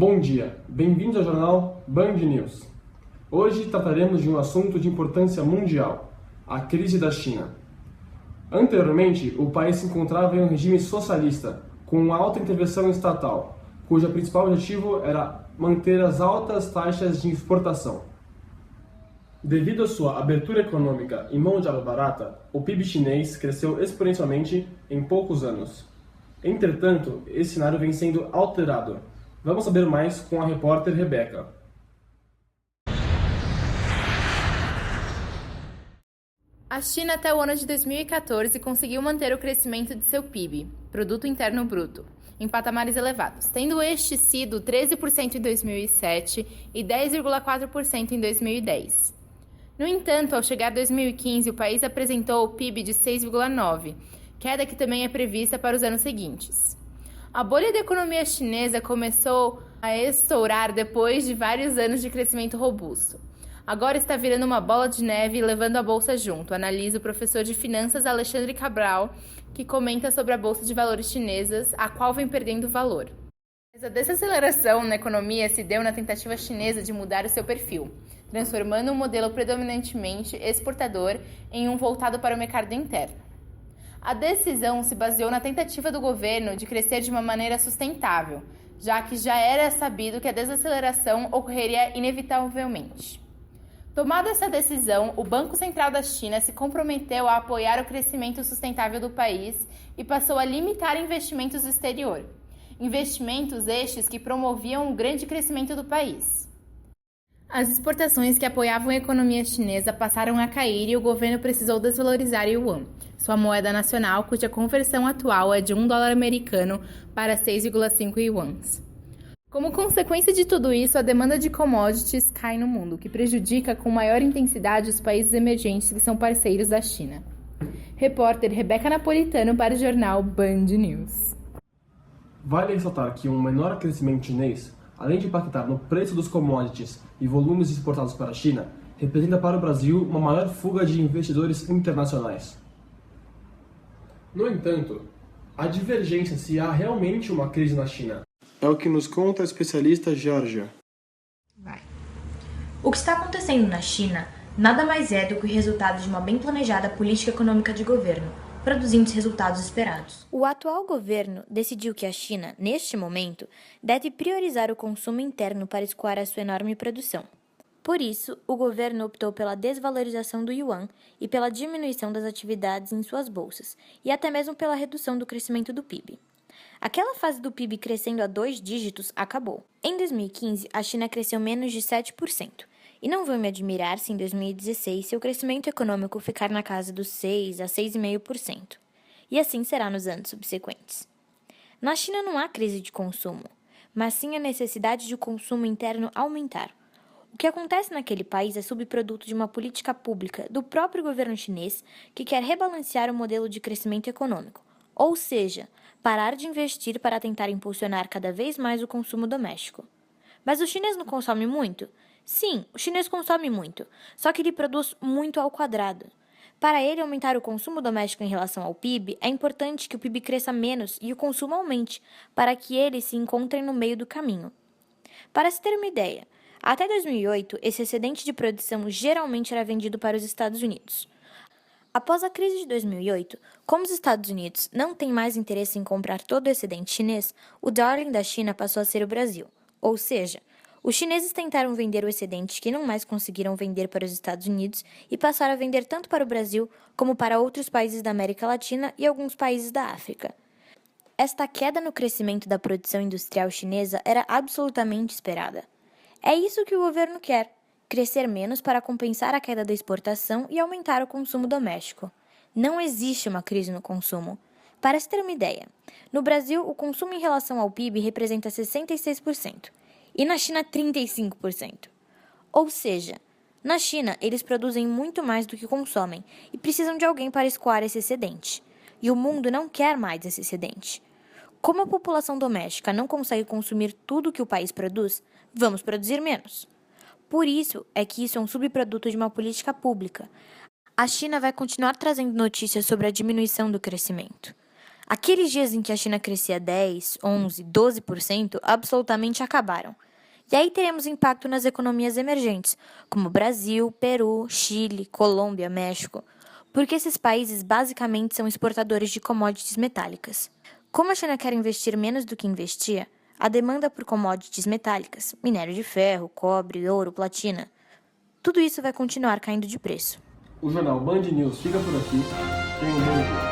Bom dia, bem-vindos ao jornal Band News. Hoje trataremos de um assunto de importância mundial, a crise da China. Anteriormente, o país se encontrava em um regime socialista, com alta intervenção estatal, cujo principal objetivo era manter as altas taxas de exportação. Devido à sua abertura econômica e mão de obra barata, o PIB chinês cresceu exponencialmente em poucos anos. Entretanto, esse cenário vem sendo alterado. Vamos saber mais com a repórter Rebeca. A China, até o ano de 2014, conseguiu manter o crescimento de seu PIB, Produto Interno Bruto, em patamares elevados, tendo este sido 13% em 2007 e 10,4% em 2010. No entanto, ao chegar 2015, o país apresentou o PIB de 6,9%, queda que também é prevista para os anos seguintes. A bolha da economia chinesa começou a estourar depois de vários anos de crescimento robusto. Agora está virando uma bola de neve e levando a bolsa junto, analisa o professor de finanças Alexandre Cabral, que comenta sobre a bolsa de valores chinesas, a qual vem perdendo valor. Essa desaceleração na economia se deu na tentativa chinesa de mudar o seu perfil, transformando um modelo predominantemente exportador em um voltado para o mercado interno. A decisão se baseou na tentativa do governo de crescer de uma maneira sustentável, já que já era sabido que a desaceleração ocorreria inevitavelmente. Tomada essa decisão, o Banco Central da China se comprometeu a apoiar o crescimento sustentável do país e passou a limitar investimentos do exterior. Investimentos estes que promoviam o grande crescimento do país. As exportações que apoiavam a economia chinesa passaram a cair e o governo precisou desvalorizar o yuan, sua moeda nacional, cuja conversão atual é de $1 americano para 6,5 yuans. Como consequência de tudo isso, a demanda de commodities cai no mundo, o que prejudica com maior intensidade os países emergentes que são parceiros da China. Repórter Rebeca Napolitano para o jornal Band News. Vale ressaltar que um menor crescimento chinês, além de impactar no preço dos commodities e volumes exportados para a China, representa para o Brasil uma maior fuga de investidores internacionais. No entanto, há divergência se há realmente uma crise na China. É o que nos conta a especialista Georgia. O que está acontecendo na China nada mais é do que o resultado de uma bem planejada política econômica de governo, produzindo os resultados esperados. O atual governo decidiu que a China, neste momento, deve priorizar o consumo interno para escoar a sua enorme produção. Por isso, o governo optou pela desvalorização do yuan e pela diminuição das atividades em suas bolsas, e até mesmo pela redução do crescimento do PIB. Aquela fase do PIB crescendo a 2 dígitos acabou. Em 2015, a China cresceu menos de 7%, e não vou me admirar se em 2016 seu crescimento econômico ficar na casa dos 6 a 6,5%, e assim será nos anos subsequentes. Na China não há crise de consumo, mas sim a necessidade de o consumo interno aumentar. O que acontece naquele país é subproduto de uma política pública do próprio governo chinês que quer rebalancear o modelo de crescimento econômico, ou seja, parar de investir para tentar impulsionar cada vez mais o consumo doméstico. Mas o chinês não consome muito? Sim, o chinês consome muito, só que ele produz muito ao quadrado. Para ele aumentar o consumo doméstico em relação ao PIB, é importante que o PIB cresça menos e o consumo aumente, para que eles se encontrem no meio do caminho. Para se ter uma ideia, até 2008, esse excedente de produção geralmente era vendido para os Estados Unidos. Após a crise de 2008, como os Estados Unidos não têm mais interesse em comprar todo o excedente chinês, o darling da China passou a ser o Brasil. Ou seja, os chineses tentaram vender o excedente que não mais conseguiram vender para os Estados Unidos e passaram a vender tanto para o Brasil como para outros países da América Latina e alguns países da África. Esta queda no crescimento da produção industrial chinesa era absolutamente esperada. É isso que o governo quer: crescer menos para compensar a queda da exportação e aumentar o consumo doméstico. Não existe uma crise no consumo. Para se ter uma ideia, no Brasil o consumo em relação ao PIB representa 66%. E na China 35%. Ou seja, na China eles produzem muito mais do que consomem e precisam de alguém para escoar esse excedente. E o mundo não quer mais esse excedente. Como a população doméstica não consegue consumir tudo que o país produz, vamos produzir menos. Por isso é que isso é um subproduto de uma política pública. A China vai continuar trazendo notícias sobre a diminuição do crescimento. Aqueles dias em que a China crescia 10, 11, 12% absolutamente acabaram. E aí teremos impacto nas economias emergentes, como Brasil, Peru, Chile, Colômbia, México, porque esses países basicamente são exportadores de commodities metálicas. Como a China quer investir menos do que investia, a demanda por commodities metálicas, minério de ferro, cobre, ouro, platina, tudo isso vai continuar caindo de preço. O jornal Band News fica por aqui. Tenha um bom dia.